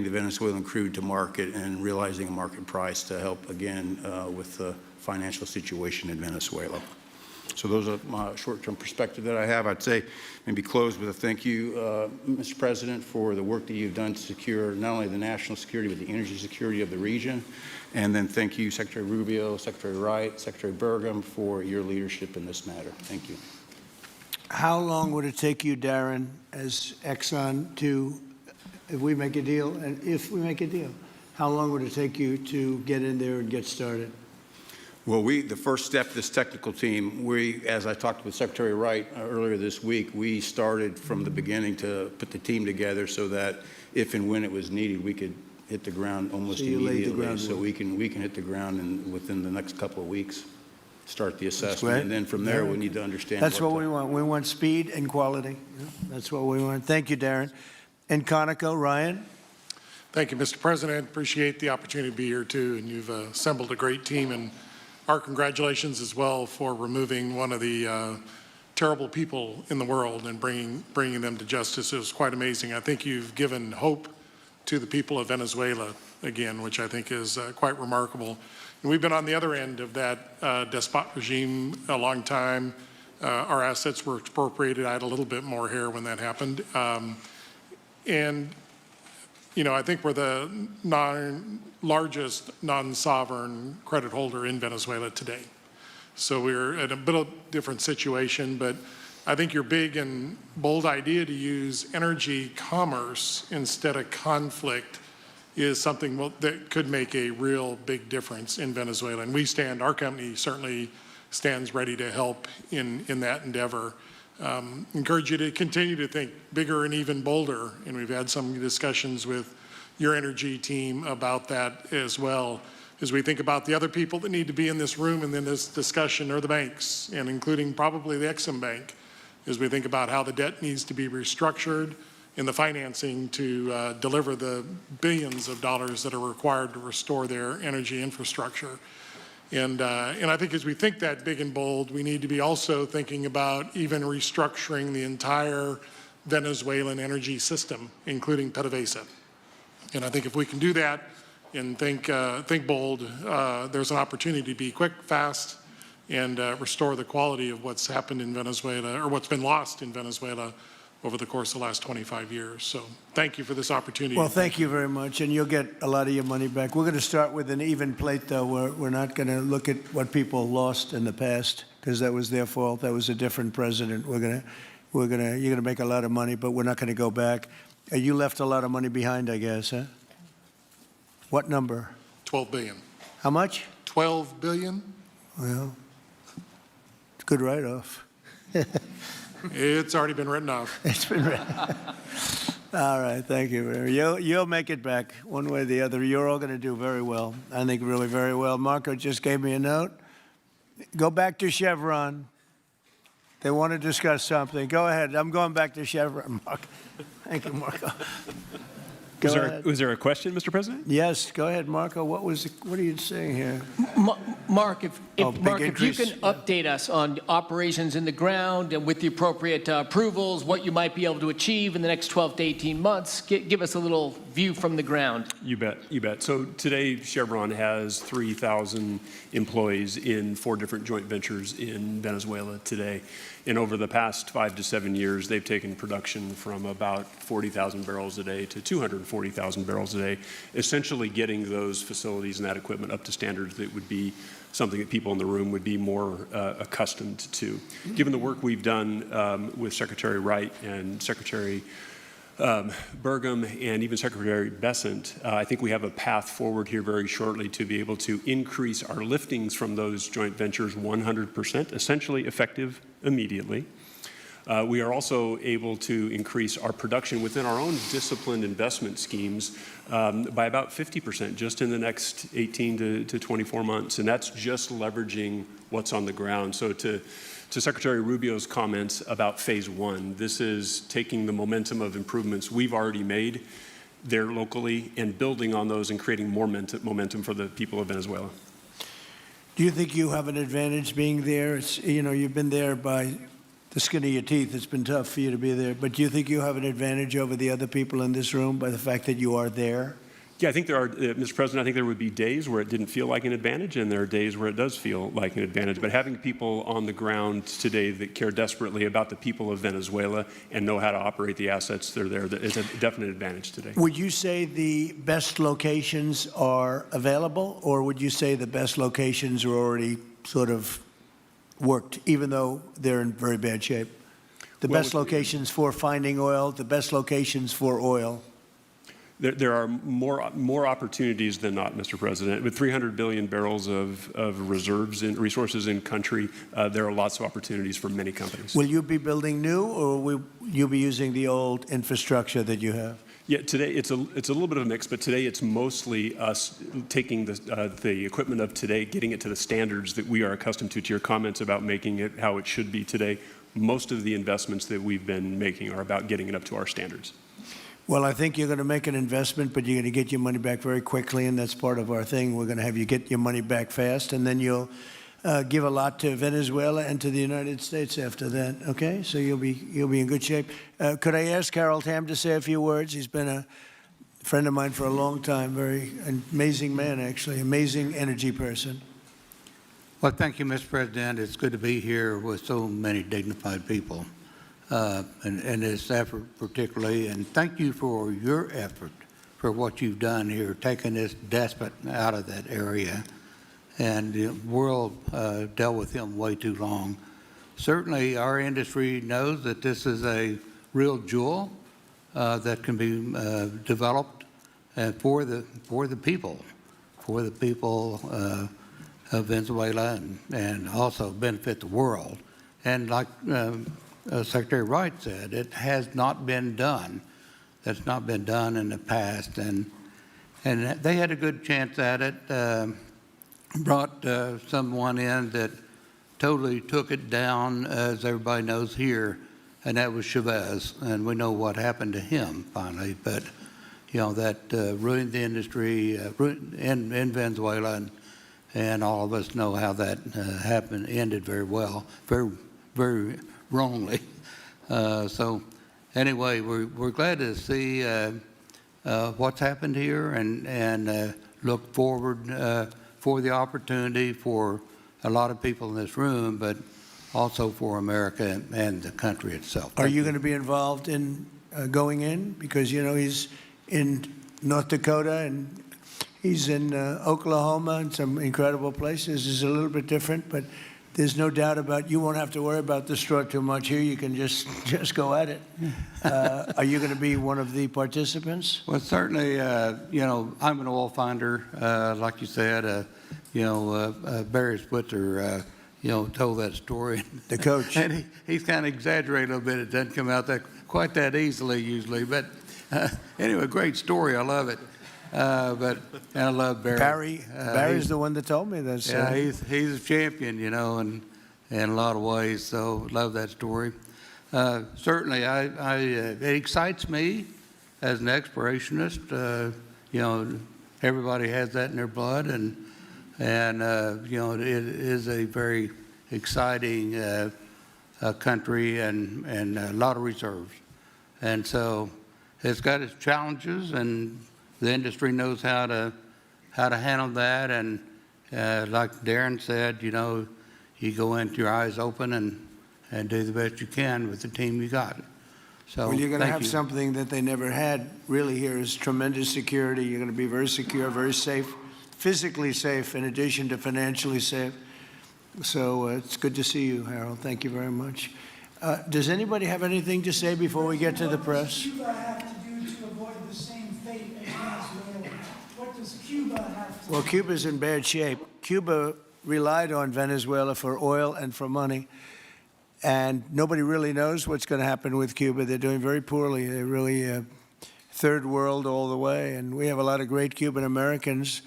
the Venezuelan crude to market and realizing a market price to help, again, with the financial situation in Venezuela. So those are my short-term perspective that I have. I'd say maybe close with a thank you, Mr. President, for the work that you've done to secure not only the national security, but the energy security of the region. And then thank you, Secretary Rubio, Secretary Wright, Secretary Burgum, for your leadership in this matter. Thank you. How long would it take you, Darren, as Exxon to, if we make a deal, and if we make a deal, how long would it take you to get in there and get started? Well, the first step, this technical team, as I talked with Secretary Wright earlier this week, we started from the beginning to put the team together so that if and when it was needed, we could hit the ground almost immediately. So we can hit the ground and within the next couple of weeks start the assessment. And then from there, we need to understand. That's what we want. We want speed and quality. That's what we want. Thank you, Darren. And Conoco, Ryan. Thank you, Mr. President. Appreciate the opportunity to be here, too. And you've assembled a great team. And our congratulations as well for removing one of the terrible people in the world and bringing them to justice. It was quite amazing. I think you've given hope to the people of Venezuela again, which I think is quite remarkable. And we've been on the other end of that despot regime a long time. Our assets were expropriated. I had a little bit more hair when that happened. And you know, I think we're the largest non-sovereign credit holder in Venezuela today. So we're in a bit of a different situation, but I think your big and bold idea to use energy commerce instead of conflict is something that could make a real big difference in Venezuela. And our company certainly stands ready to help in that endeavor. Encourage you to continue to think bigger and even bolder. And we've had some discussions with your energy team about that as well. As we think about the other people that need to be in this room and in this discussion are the banks, and including probably the Exim Bank, as we think about how the debt needs to be restructured and the financing to deliver the billions of dollars that are required to restore their energy infrastructure. And I think as we think that big and bold, we need to be also thinking about even restructuring the entire Venezuelan energy system, including PDVSA. And I think if we can do that and think bold, there's an opportunity to be quick, fast, and restore the quality of what's happened in Venezuela, or what's been lost in Venezuela over the course of the last 25 years. So thank you for this opportunity. Well, thank you very much, and you'll get a lot of your money back. We're going to start with an even plate, though. We're not going to look at what people lost in the past, because that was their fault. That was a different president. You're going to make a lot of money, but we're not going to go back. You left a lot of money behind, I guess, huh? What number? 12 billion. How much? 12 billion. Well, it's a good write-off. It's already been written off. It's been written. All right, thank you. You'll make it back one way or the other. You're all going to do very well. I think really very well. Marco just gave me a note. Go back to Chevron. They want to discuss something. Go ahead. I'm going back to Chevron, Marco. Thank you, Marco. Was there a question, Mr. President? Yes, go ahead, Marco. What are you saying here? Mark, if you can update us on operations in the ground and with the appropriate approvals, what you might be able to achieve in the next 12 to 18 months, give us a little view from the ground. You bet, you bet. So today, Chevron has 3,000 employees in 4 different joint ventures in Venezuela today. And over the past 5 to 7 years, they've taken production from about 40,000 barrels a day to 240,000 barrels a day, essentially getting those facilities and that equipment up to standards that would be something that people in the room would be more accustomed to. Given the work we've done with Secretary Wright and Secretary Burgum and even Secretary Bessent, I think we have a path forward here very shortly to be able to increase our liftings from those joint ventures 100%, essentially effective immediately. We are also able to increase our production within our own disciplined investment schemes by about 50% just in the next 18 to 24 months. And that's just leveraging what's on the ground. So to Secretary Rubio's comments about phase 1, this is taking the momentum of improvements we've already made there locally and building on those and creating more momentum for the people of Venezuela. Do you think you have an advantage being there? You've been there by the skin of your teeth. It's been tough for you to be there. But do you think you have an advantage over the other people in this room by the fact that you are there? Yeah, I think there are, Mr. President, I think there would be days where it didn't feel like an advantage, and there are days where it does feel like an advantage. But having people on the ground today that care desperately about the people of Venezuela and know how to operate the assets that are there, that is a definite advantage today. Would you say the best locations are available, or would you say the best locations are already sort of worked, even though they're in very bad shape? The best locations for finding oil, the best locations for oil. There are more opportunities than not, Mr. President. With 300 billion barrels of reserves and resources in country, there are lots of opportunities for many companies. Will you be building new, or will you be using the old infrastructure that you have? Yeah, today it's a little bit of a mix, but today it's mostly us taking the equipment of today, getting it to the standards that we are accustomed to your comments about making it how it should be today. Most of the investments that we've been making are about getting it up to our standards. Well, I think you're going to make an investment, but you're going to get your money back very quickly, and that's part of our thing. We're going to have you get your money back fast, and then you'll give a lot to Venezuela and to the United States after that. Okay, so you'll be in good shape. Could I ask Harold Hamm to say a few words? He's been a friend of mine for a long time. Very amazing man, actually, amazing energy person. Well, thank you, Mr. President. It's good to be here with so many dignified people. And this effort particularly, and thank you for your effort for what you've done here, taking this despot out of that area. And the world dealt with him way too long. Certainly, our industry knows that this is a real jewel that can be developed for the people of Venezuela, and also benefit the world. And like Secretary Wright said, it has not been done. That's not been done in the past, and they had a good chance at it. Brought someone in that totally took it down, as everybody knows here, and that was Chavez, and we know what happened to him finally. But you know that ruined the industry in Venezuela, and all of us know how that ended very well, very wrongly. So anyway, we're glad to see what's happened here, and look forward for the opportunity for a lot of people in this room, but also for America and the country itself. Are you going to be involved in going in? Because, you know, he's in North Dakota and he's in Oklahoma and some incredible places. It's a little bit different, but there's no doubt about you won't have to worry about the straw too much here. You can just go at it. Are you going to be one of the participants? Well, certainly, you know, I'm an oil finder, like you said. You know, Barry Spitzer, you know, told that story. The coach. And he's kind of exaggerated a little bit. It doesn't come out quite that easily usually. But anyway, great story. I love it. And I love Barry. Barry's the one that told me this. Yeah, he's a champion, you know, in a lot of ways. So love that story. Certainly, it excites me as an explorationist. You know, everybody has that in their blood, and you know, it is a very exciting country and a lot of reserves, and so it's got its challenges, and the industry knows how to handle that. And like Darren said, you know, you go in with your eyes open and do the best you can with the team you got. So well, you're going to have you. something that they never had really here is tremendous security. You're going to be very secure, very safe, physically safe, in addition to financially safe. So it's good to see you, Harold. Thank you very much. Does anybody have anything to say before we get to the press? What does Cuba have to do to avoid the same fate as Venezuela? What does Cuba have to do? Well, Cuba's in bad shape. Cuba relied on Venezuela for oil and for money, and nobody really knows what's going to happen with Cuba. They're doing very poorly. They're really third world all the way, and we have a lot of great Cuban Americans,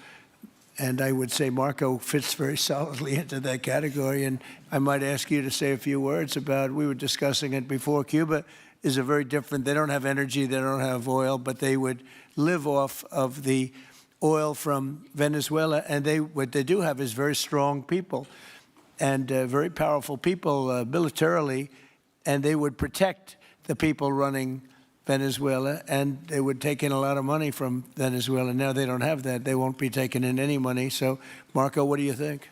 and I would say Marco fits very solidly into that category. And I might ask you to say a few words about, we were discussing it before, Cuba is a very different, they don't have energy, they don't have oil, but they would live off of the oil from Venezuela, and what they do have is very strong people and very powerful people militarily, and they would protect the people running Venezuela, and they would take in a lot of money from Venezuela. Now they don't have that. They won't be taking in any money. So, Marco, what do you think?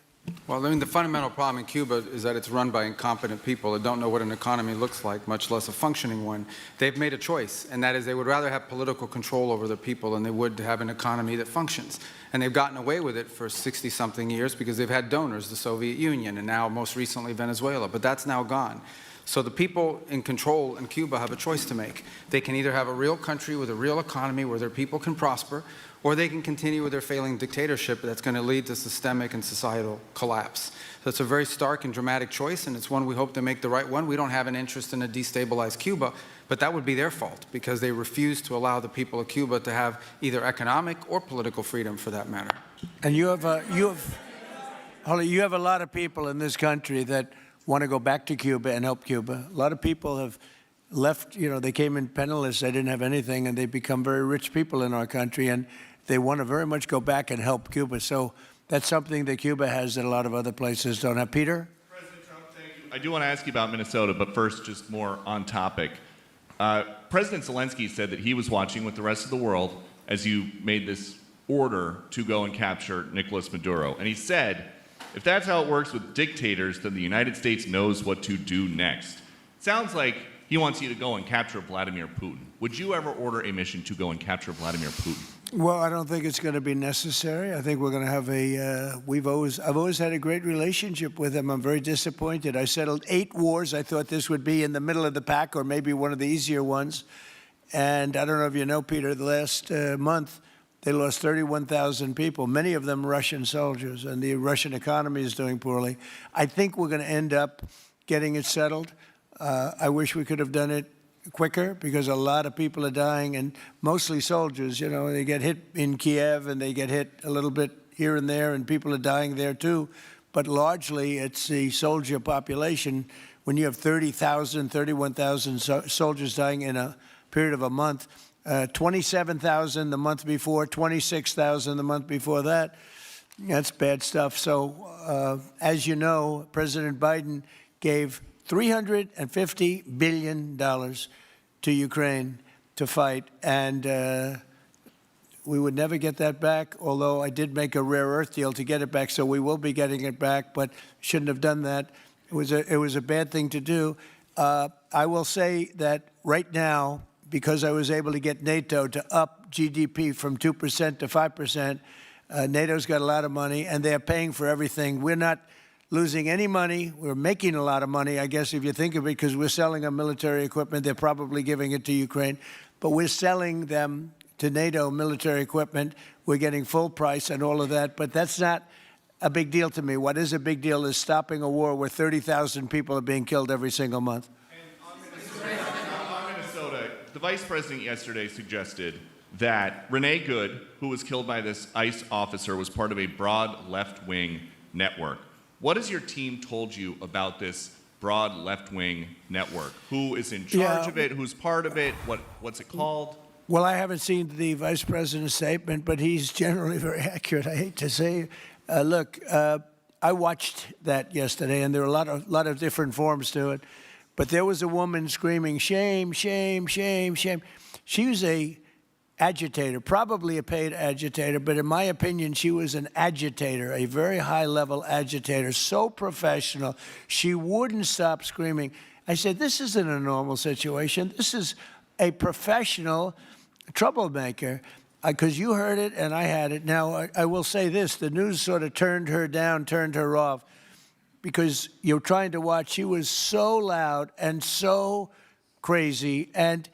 Well, I mean, the fundamental problem in Cuba is that it's run by incompetent people that don't know what an economy looks like, much less a functioning one. They've made a choice, and that is they would rather have political control over their people than they would to have an economy that functions. And they've gotten away with it for 60-something years because they've had donors, the Soviet Union, and now most recently Venezuela. But that's now gone. So the people in control in Cuba have a choice to make. They can either have a real country with a real economy where their people can prosper, or they can continue with their failing dictatorship that's going to lead to systemic and societal collapse. So it's a very stark and dramatic choice, and it's one we hope to make the right one. We don't have an interest in a destabilized Cuba, but that would be their fault because they refuse to allow the people of Cuba to have either economic or political freedom for that matter. And you have a lot of people in this country that want to go back to Cuba and help Cuba. A lot of people have left, they came in penniless, they didn't have anything, and they've become very rich people in our country, and they want to very much go back and help Cuba. So that's something that Cuba has that a lot of other places don't have. Peter? President Trump, thank you. I do want to ask you about Minnesota, but first, just more on topic. President Zelensky said that he was watching with the rest of the world as you made this order to go and capture Nicolas Maduro. And he said, if that's how it works with dictators, then the United States knows what to do next. Sounds like he wants you to go and capture Vladimir Putin. Would you ever order a mission to go and capture Vladimir Putin? Well, I don't think it's going to be necessary. I think we're going to have I've always had a great relationship with him. I'm very disappointed. I settled 8 wars. I thought this would be in the middle of the pack or maybe one of the easier ones. And I don't know if you know, Peter, the last month, they lost 31,000 people, many of them Russian soldiers, and the Russian economy is doing poorly. I think we're going to end up getting it settled. I wish we could have done it quicker because a lot of people are dying, and mostly soldiers. They get hit in Kiev and they get hit a little bit here and there, and people are dying there too. But largely, it's the soldier population. When you have 30,000, 31,000 soldiers dying in a period of a month, 27,000 the month before, 26,000 the month before that. That's bad stuff. So, as you know, President Biden gave $350 billion to Ukraine to fight, and we would never get that back, although I did make a rare earth deal to get it back, so we will be getting it back, but shouldn't have done that. It was a bad thing to do. I will say that right now, because I was able to get NATO to up GDP from 2% to 5%, NATO's got a lot of money, and they're paying for everything. We're not losing any money. We're making a lot of money, I guess, if you think of it, because we're selling them military equipment. They're probably giving it to Ukraine. But we're selling them to NATO military equipment. We're getting full price and all of that. But that's not a big deal to me. What is a big deal is stopping a war where 30,000 people are being killed every single month. On Minnesota, the vice president yesterday suggested that Renee Good, who was killed by this ICE officer, was part of a broad left-wing network. What has your team told you about this broad left-wing network? Who is in charge of it? Who's part of it? What's it called? Well, I haven't seen the vice president's statement, but he's generally very accurate. I hate to say, look, I watched that yesterday, and there were a lot of different forms to it. But there was a woman screaming, "Shame, shame, shame, shame." She was a agitator, probably a paid agitator, but in my opinion, she was an agitator, a very high-level agitator, so professional. She wouldn't stop screaming. I said, this isn't a normal situation. This is a professional troublemaker, because you heard it and I had it. Now, I will say this. The news sort of turned her down, turned her off, because you're trying to watch. She was so loud and so crazy and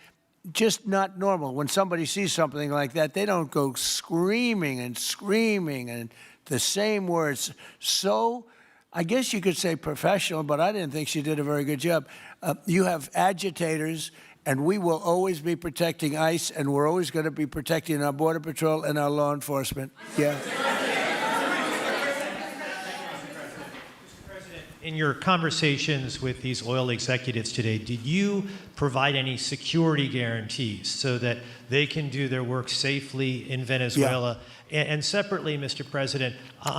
just not normal. When somebody sees something like that, they don't go screaming and the same words. So I guess you could say professional, but I didn't think she did a very good job. You have agitators, and we will always be protecting ICE, and we're always going to be protecting our Border Patrol and our law enforcement. Yeah. In your conversations with these oil executives today, did you provide any security guarantees so that they can do their work safely in Venezuela? Yeah. And separately, Mr. President,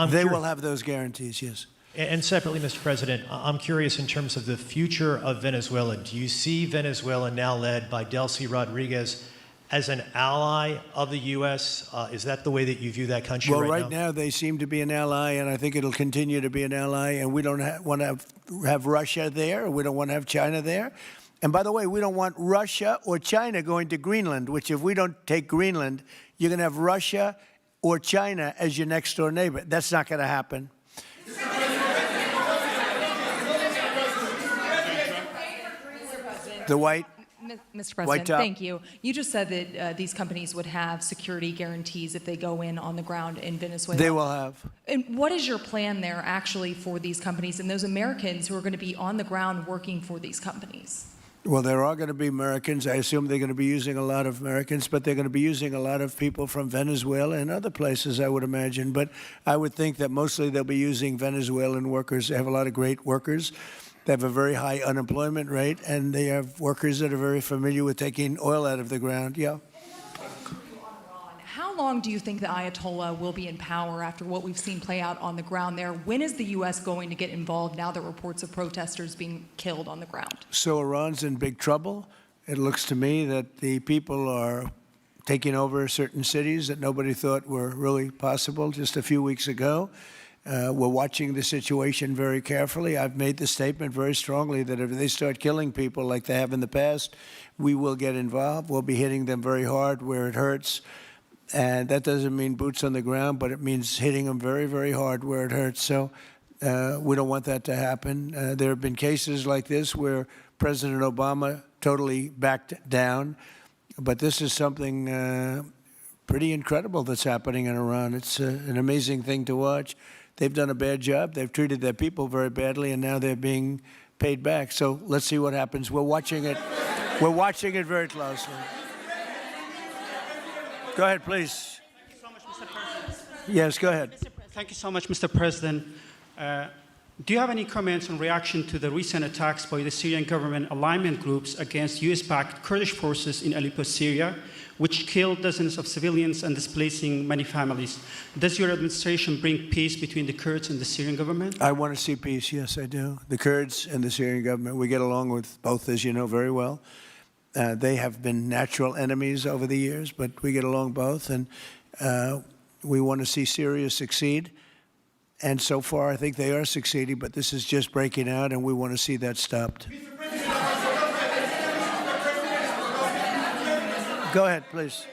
they will have those guarantees, yes. And separately, Mr. President, I'm curious in terms of the future of Venezuela. Do you see Venezuela now led by Delcy Rodriguez as an ally of the U.S.? Is that the way that you view that country Well, right right now they seem to be an ally, and I think it'll continue to be an ally. And we don't want to have Russia there. We don't want to have China there. And by the way, we don't want Russia or China going to Greenland, which if we don't take Greenland, you're going to have Russia or China as your next door neighbor. That's not going to happen. The white. Mr. White President, top. thank you. You just said that these companies would have security guarantees if they go in on the ground in Venezuela. They will have. And what is your plan there actually for these companies and those Americans who are going to be on the ground working for these companies? Well, there are going to be Americans. I assume they're going to be using a lot of Americans, but they're going to be using a lot of people from Venezuela and other places, I would imagine. But I would think that mostly they'll be using Venezuelan workers. They have a lot of great workers. They have a very high unemployment rate, and they have workers that are very familiar with taking oil out of the ground. Yeah. How long do you think the Ayatollah will be in power after what we've seen play out on the ground there? When is the U.S. going to get involved now that reports of protesters being killed on the ground? So Iran's in big trouble. It looks to me that the people are taking over certain cities that nobody thought were really possible just a few weeks ago. We're watching the situation very carefully. I've made the statement very strongly that if they start killing people like they have in the past, we will get involved. We'll be hitting them very hard where it hurts. And that doesn't mean boots on the ground, but it means hitting them very, very hard where it hurts. So we don't want that to happen. There have been cases like this where President Obama totally backed down. But this is something pretty incredible that's happening in Iran. It's an amazing thing to watch. They've done a bad job. They've treated their people very badly, and now they're being paid back. So let's see what happens. We're watching it. We're watching it very closely. Go ahead, please. Thank you so much, Mr. President. Yes, go ahead. Thank you so much, Mr. President. Do you have any comments in reaction to the recent attacks by the Syrian government alignment groups against US-backed Kurdish forces in Aleppo, Syria, which killed dozens of civilians and displacing many families? Does your administration bring peace between the Kurds and the Syrian government? I want to see peace. Yes, I do. The Kurds and the Syrian government, we get along with both, as you know very well. They have been natural enemies over the years, but we get along both, and we want to see Syria succeed. And so far, I think they are succeeding, but this is just breaking out, and we want to see that stopped. Go ahead, please.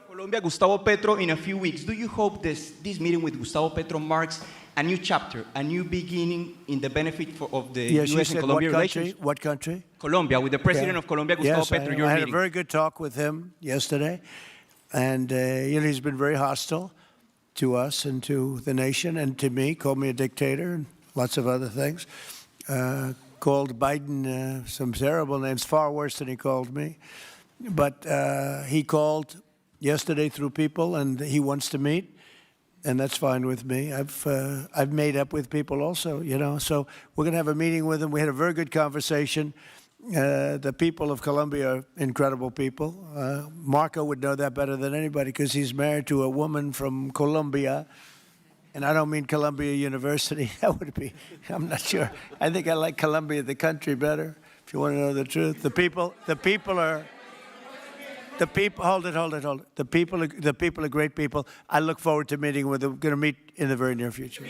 Colombia, Gustavo Petro, in a few weeks. Do you hope this meeting with Gustavo Petro marks a new chapter, a new beginning in the benefit of the Yes, U.S. and Colombia relations? What country? Colombia, with the president of Colombia, Gustavo Yes, Petro, I had a very good talk with him yesterday, and he's been very hostile to us and to the nation and to me, called me a dictator and lots of other things, called Biden some terrible names, far worse than he called me. But he called yesterday through people, and he wants to meet, and that's fine with me. I've made up with people also, you know. So we're going to have a meeting with him. We had a very good conversation. The people of Colombia are incredible people. Marco would know that better than anybody because he's married to a woman from Colombia. And I don't mean Columbia University. That would be, I'm not sure. I think I like Colombia, the country, better, if you want to know the truth. The people are, hold it. The people are great people. I look forward to meeting with them. We're going to meet in the very near future.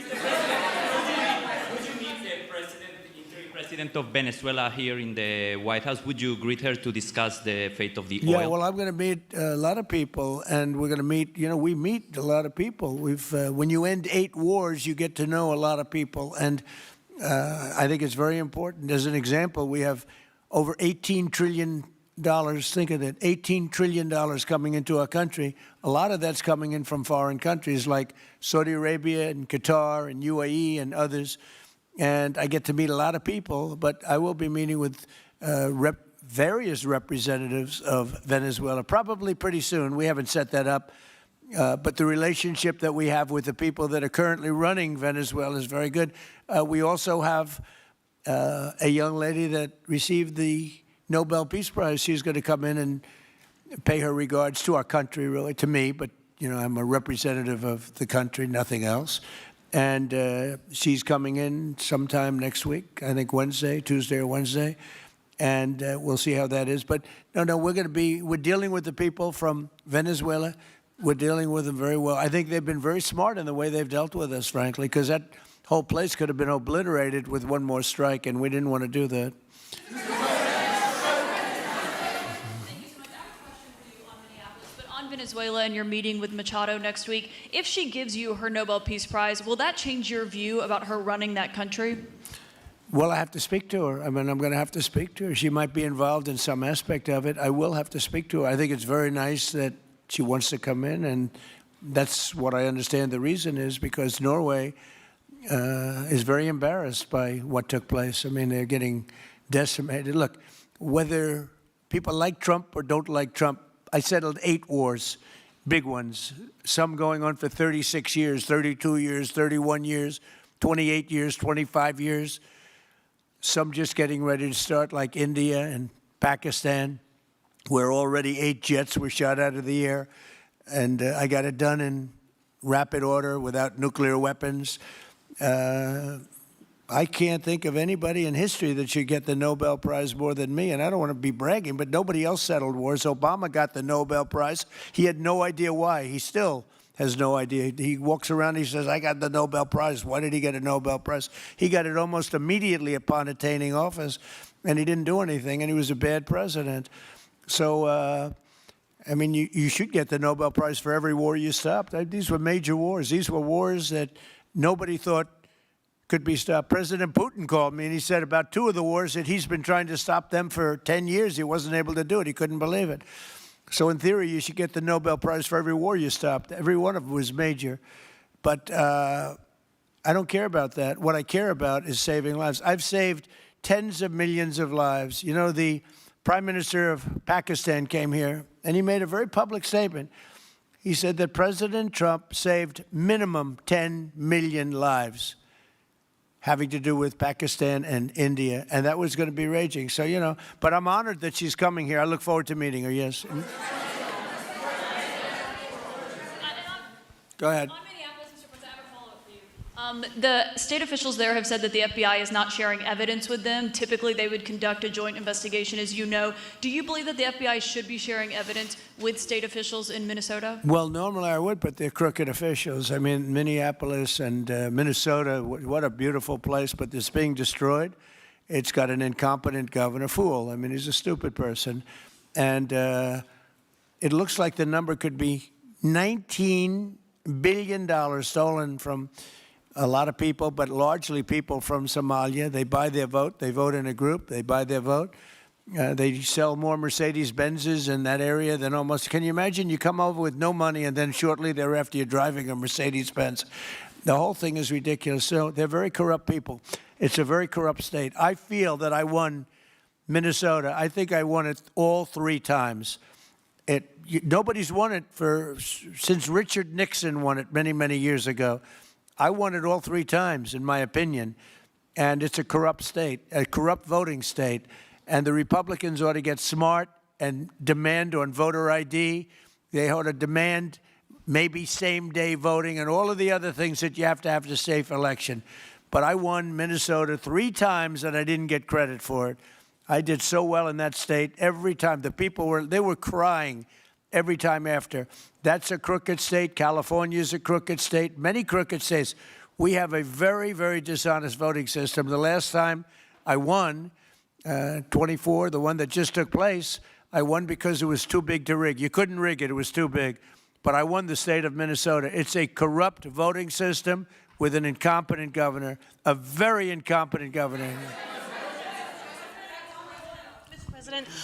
President of Venezuela here in the White House. Would you greet her to discuss the fate of the oil? Yeah, well, I'm going to meet a lot of people, and we're going to meet, we meet a lot of people. When you end 8 wars, you get to know a lot of people, and I think it's very important. As an example, we have over $18 trillion, think of that, $18 trillion coming into our country. A lot of that's coming in from foreign countries like Saudi Arabia and Qatar and UAE and others. And I get to meet a lot of people, but I will be meeting with various representatives of Venezuela, probably pretty soon. We haven't set that up. But the relationship that we have with the people that are currently running Venezuela is very good. We also have a young lady that received the Nobel Peace Prize. She's going to come in and pay her regards to our country, really, to me. But, I'm a representative of the country, nothing else. and she's coming in sometime next week, I think Tuesday or Wednesday, and we'll see how that is. But no, we're dealing with the people from Venezuela. We're dealing with them very well. I think they've been very smart in the way they've dealt with us, frankly, because that whole place could have been obliterated with one more strike, and we didn't want to do that. On Venezuela and your meeting with Machado next week, if she gives you her Nobel Peace Prize, will that change your view about her running that country? Well, I have to speak to her. I mean, I'm going to have to speak to her. She might be involved in some aspect of it. I will have to speak to her. I think it's very nice that she wants to come in, and that's what I understand the reason is, because Norway is very embarrassed by what took place. I mean, they're getting decimated. Look, whether people like Trump or don't like Trump, I settled 8 wars, big ones, some going on for 36 years, 32 years, 31 years, 28 years, 25 years, some just getting ready to start, like India and Pakistan, where already 8 jets were shot out of the air, and I got it done in rapid order without nuclear weapons. I can't think of anybody in history that should get the Nobel Prize more than me, and I don't want to be bragging, but nobody else settled wars. Obama got the Nobel Prize. He had no idea why. He still has no idea. He walks around, he says, I got the Nobel Prize. Why did he get a Nobel Prize? He got it almost immediately upon attaining office, and he didn't do anything, and he was a bad president. So, I mean, you should get the Nobel Prize for every war you stopped. These were major wars. These were wars that nobody thought could be stopped. President Putin called me, and he said about 2 of the wars that he's been trying to stop them for 10 years. He wasn't able to do it. He couldn't believe it. So in theory, you should get the Nobel Prize for every war you stopped. Every one of them was major. But I don't care about that. What I care about is saving lives. I've saved tens of millions of lives. You know, the Prime Minister of Pakistan came here, and he made a very public statement. He said that President Trump saved minimum 10 million lives having to do with Pakistan and India, and that was going to be raging. So, you know, but I'm honored that she's coming here. I look forward to meeting her, yes. Go ahead. The state officials there have said that the FBI is not sharing evidence with them. Typically, they would conduct a joint investigation, as you know. Do you believe that the FBI should be sharing evidence with state officials in Minnesota? Well, normally I would, but they're crooked officials. I mean, Minneapolis and Minnesota, what a beautiful place, but it's being destroyed. It's got an incompetent governor, fool. I mean, he's a stupid person. And it looks like the number could be $19 billion stolen from a lot of people, but largely people from Somalia. They buy their vote. They vote in a group. They buy their vote. They sell more Mercedes-Benzes in that area than almost. Can you imagine? You come over with no money, and then shortly thereafter you're driving a Mercedes-Benz. The whole thing is ridiculous. So they're very corrupt people. It's a very corrupt state. I feel that I won Minnesota. I think I won it all 3 times. Nobody's won it since Richard Nixon won it many, many years ago. I won it all 3 times, in my opinion, and it's a corrupt state, a corrupt voting state, and the Republicans ought to get smart and demand on voter ID. They ought to demand maybe same-day voting and all of the other things that you have to have a safe election. But I won Minnesota 3 times, and I didn't get credit for it. I did so well in that state every time. The people were crying every time after. That's a crooked state. California is a crooked state. Many crooked states. We have a very, very dishonest voting system. The last time I won, 24, the one that just took place, I won because it was too big to rig. You couldn't rig it. It was too big. But I won the state of Minnesota. It's a corrupt voting system with an incompetent governor, a very incompetent governor.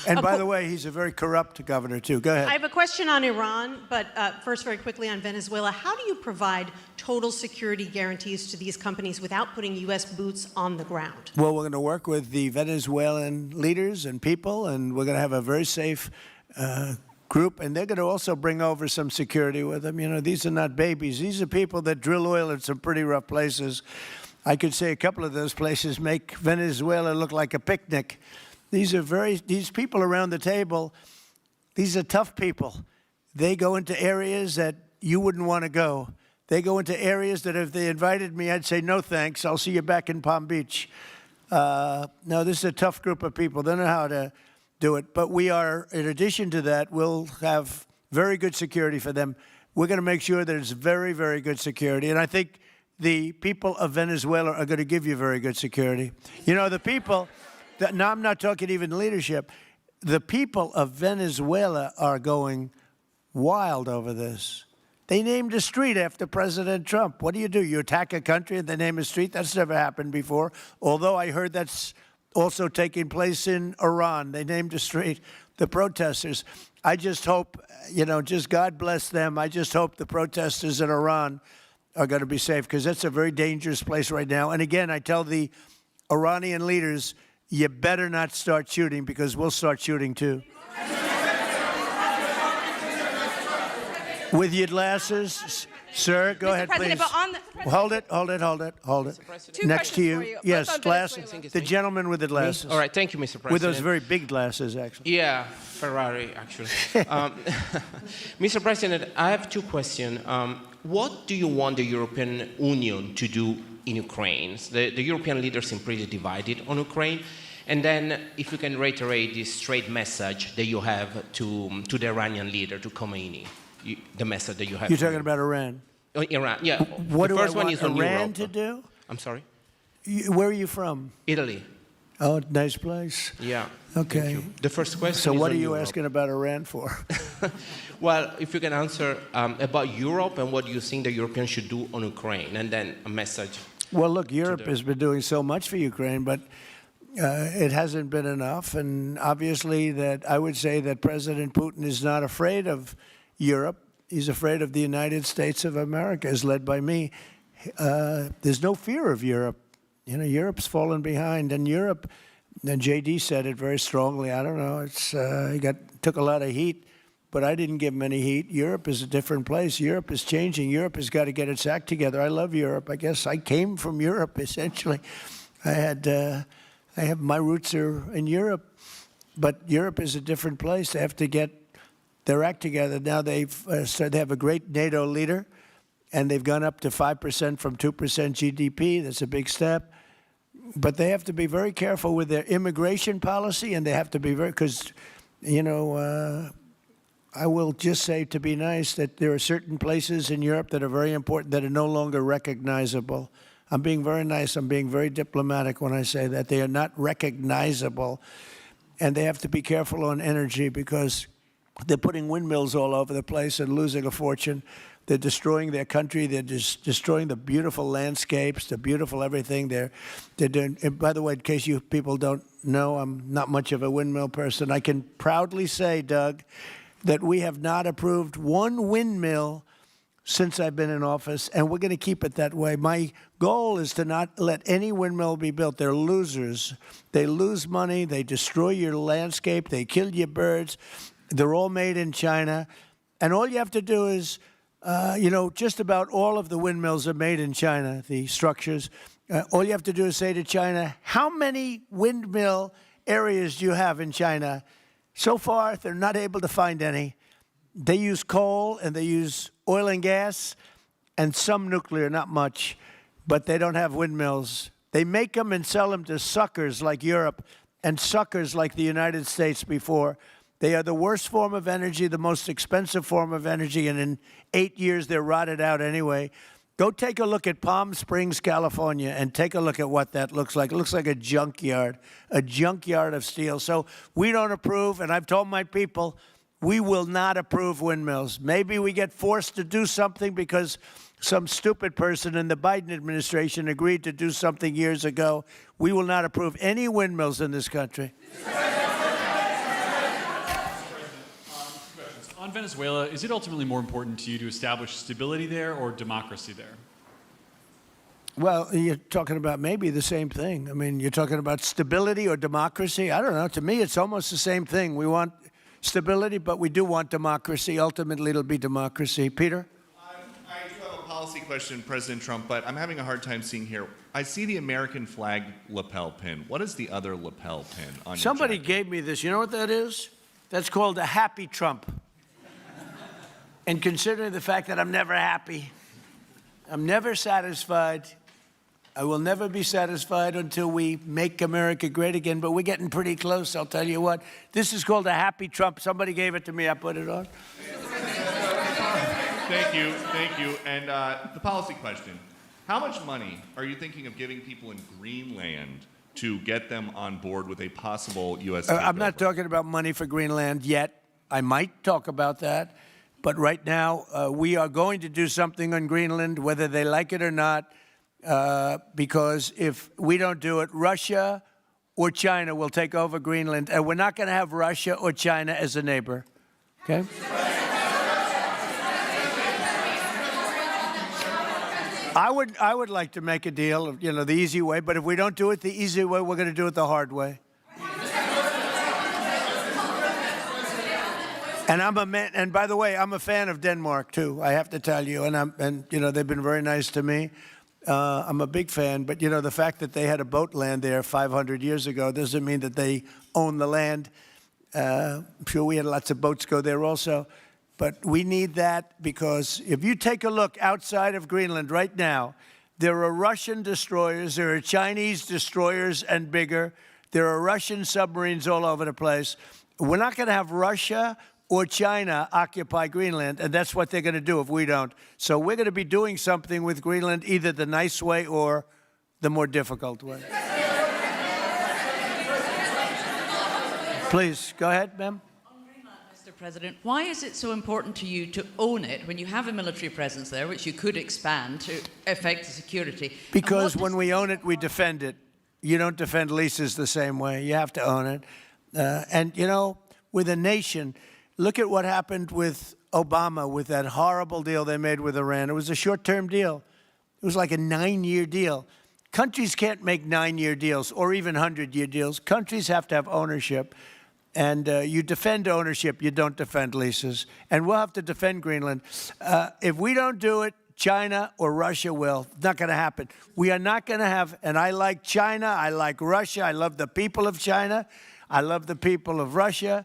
And by the way, he's a very corrupt governor, too. Go ahead. I have a question on Iran, but first, very quickly on Venezuela. How do you provide total security guarantees to these companies without putting U.S. boots on the ground? Well, we're going to work with the Venezuelan leaders and people, and we're going to have a very safe group, and they're going to also bring over some security with them. You know, these are not babies. These are people that drill oil in some pretty rough places. I could say a couple of those places make Venezuela look like a picnic. These people around the table, these are tough people. They go into areas that you wouldn't want to go. They go into areas that if they invited me, I'd say, no thanks, I'll see you back in Palm Beach. No, this is a tough group of people. They know how to do it. But we are, in addition to that, we'll have very good security for them. We're going to make sure there's very, very good security. And I think the people of Venezuela are going to give you very good security. You know, the people, now I'm not talking even leadership, the people of Venezuela are going wild over this. They named a street after President Trump. What do? You attack a country and they name a street? That's never happened before, although I heard that's also taking place in Iran. They named a street, the protesters. I just hope, you know, just God bless them. I just hope the protesters in Iran are going to be safe, because that's a very dangerous place right now. And again, I tell the Iranian leaders, you better not start shooting, because we'll start shooting too. With your glasses, sir, go ahead, please. Hold it. Next to you. Yes, glasses. The gentleman with the glasses. All right, thank you, Mr. President. With those very big glasses, actually. Yeah, Ferrari, actually. Mr. President, I have two questions. What do you want the European Union to do in Ukraine? The European leaders seem pretty divided on Ukraine. And then, if you can reiterate this straight message that you have to the Iranian leader, to Khamenei, the message that you have. You're talking about Iran? Iran, yeah. What the do I first one want is on Iran Europe. to do? I'm sorry? Where are you from? Italy. Oh, nice place. Yeah. Okay. The first question So is what on are you Europe. asking about Iran for? Well, if you can answer about Europe and what you think the Europeans should do on Ukraine, and then a message. Well, look, Europe has been doing so much for Ukraine, but it hasn't been enough. And obviously that I would say that President Putin is not afraid of Europe. He's afraid of the United States of America, as led by me. There's no fear of Europe. You know, Europe's fallen behind. And Europe, and J.D. said it very strongly, I don't know, he took a lot of heat, but I didn't give him any heat. Europe is a different place. Europe is changing. Europe has got to get its act together. I love Europe. I guess I came from Europe, essentially. My roots are in Europe, but Europe is a different place. They have to get their act together. Now they have a great NATO leader, and they've gone up to 5% from 2% GDP. That's a big step. But they have to be very careful with their immigration policy, and they have to be very, because, you know, I will just say, to be nice, that there are certain places in Europe that are very important that are no longer recognizable. I'm being very nice. I'm being very diplomatic when I say that. They are not recognizable. And they have to be careful on energy, because they're putting windmills all over the place and losing a fortune. They're destroying their country. They're destroying the beautiful landscapes, the beautiful everything. They're doing. And by the way, in case you people don't know, I'm not much of a windmill person. I can proudly say, Doug, that we have not approved one windmill since I've been in office, and we're going to keep it that way. My goal is to not let any windmill be built. They're losers. They lose money. They destroy your landscape. They kill your birds. They're all made in China. And all you have to do is, you know, just about all of the windmills are made in China, the structures. All you have to do is say to China, how many windmill areas do you have in China? So far, they're not able to find any. They use coal and they use oil and gas and some nuclear, not much, but they don't have windmills. They make them and sell them to suckers like Europe and suckers like the United States before. They are the worst form of energy, the most expensive form of energy, and in 8 years they're rotted out anyway. Go take a look at Palm Springs, California, and take a look at what that looks like. It looks like a junkyard of steel. So we don't approve, and I've told my people, we will not approve windmills. Maybe we get forced to do something because some stupid person in the Biden administration agreed to do something years ago. We will not approve any windmills in this country. On Venezuela, is it ultimately more important to you to establish stability there or democracy there? Well, you're talking about maybe the same thing. I mean, you're talking about stability or democracy. I don't know. To me, it's almost the same thing. We want stability, but we do want democracy. Ultimately, it'll be democracy. Peter? I do have a policy question, President Trump, but I'm having a hard time seeing here. I see the American flag lapel pin. What is the other lapel pin on your Somebody jacket? gave me this. You know what that is? That's called a happy Trump. And considering the fact that I'm never happy, I'm never satisfied. I will never be satisfied until we make America great again, but we're getting pretty close, I'll tell you what. This is called a happy Trump. Somebody gave it to me, I put it on. Thank you, thank you. And the policy question. How much money are you thinking of giving people in Greenland to get them on board with a possible U.S. I'm not talking about money for Greenland yet. I might talk about that. But right now, we are going to do something on Greenland, whether they like it or not, because if we don't do it, Russia or China will take over Greenland, and we're not going to have Russia or China as a neighbor. Okay? I would like to make a deal, you know, the easy way, but if we don't do it the easy way, we're going to do it the hard way. And I'm a man, and by the way, I'm a fan of Denmark too. I have to tell you, and you know, they've been very nice to me. I'm a big fan, but you know, the fact that they had a boat land there 500 years ago doesn't mean that they own the land. I'm sure we had lots of boats go there also. But we need that because if you take a look outside of Greenland right now, there are Russian destroyers, there are Chinese destroyers and bigger, there are Russian submarines all over the place. We're not going to have Russia or China occupy Greenland, and that's what they're going to do if we don't. So we're going to be doing something with Greenland, either the nice way or the more difficult way. Please, go ahead, ma'am. Mr. President, why is it so important to you to own it when you have a military presence there, which you could expand to affect the security? Because when we own it, we defend it. You don't defend leases the same way. You have to own it. And, you know, with a nation, look at what happened with Obama, with that horrible deal they made with Iran. It was a short-term deal. It was like a 9-year deal. Countries can't make 9-year deals or even 100-year deals. Countries have to have ownership. And you defend ownership, you don't defend leases. And we'll have to defend Greenland. If we don't do it, China or Russia will. It's not going to happen. We are not going to have, and I like China, I like Russia, I love the people of China, I love the people of Russia.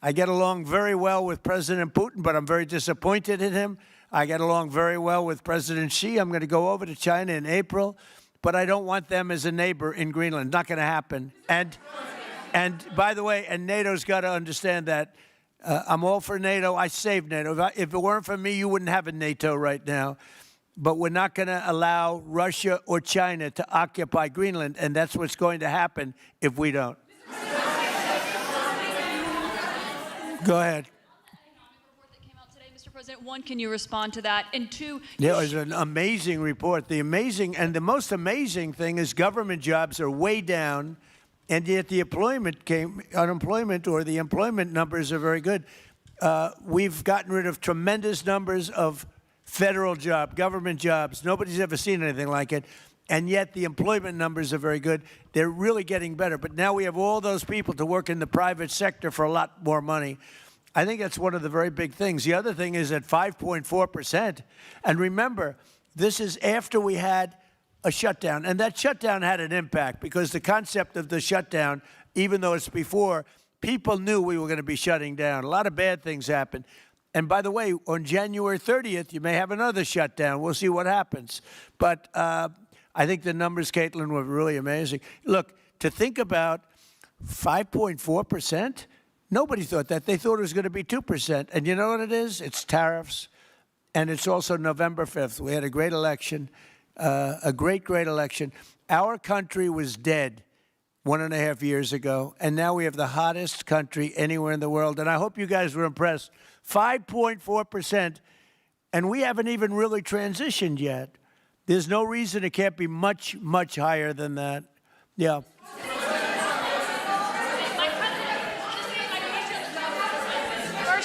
I get along very well with President Putin, but I'm very disappointed in him. I get along very well with President Xi. I'm going to go over to China in April, but I don't want them as a neighbor in Greenland. Not going to happen. And by the way, and NATO's got to understand that. I'm all for NATO. I saved NATO. If it weren't for me, you wouldn't have a NATO right now. But we're not going to allow Russia or China to occupy Greenland, and that's what's going to happen if we don't. Go ahead. Mr. President, one, can you respond to that? And two, Yeah, it was an amazing report. The most amazing thing is government jobs are way down. And yet the unemployment or the employment numbers are very good. We've gotten rid of tremendous numbers of federal government jobs. Nobody's ever seen anything like it. And yet the employment numbers are very good. They're really getting better. But now we have all those people to work in the private sector for a lot more money. I think that's one of the very big things. The other thing is at 5.4%. And remember, this is after we had a shutdown. And that shutdown had an impact because the concept of the shutdown, even though it's before, people knew we were going to be shutting down. A lot of bad things happened. And by the way, on January 30th, you may have another shutdown. We'll see what happens. But I think the numbers, Caitlin, were really amazing. Look, to think about 5.4%, nobody thought that. They thought it was going to be 2%. And you know what it is? It's tariffs. And it's also November 5th. We had a great election. A great election. Our country was dead 1.5 years ago, and now we have the hottest country anywhere in the world. And I hope you guys were impressed. 5.4%, and we haven't even really transitioned yet. There's no reason it can't be much, much higher than that. Yeah.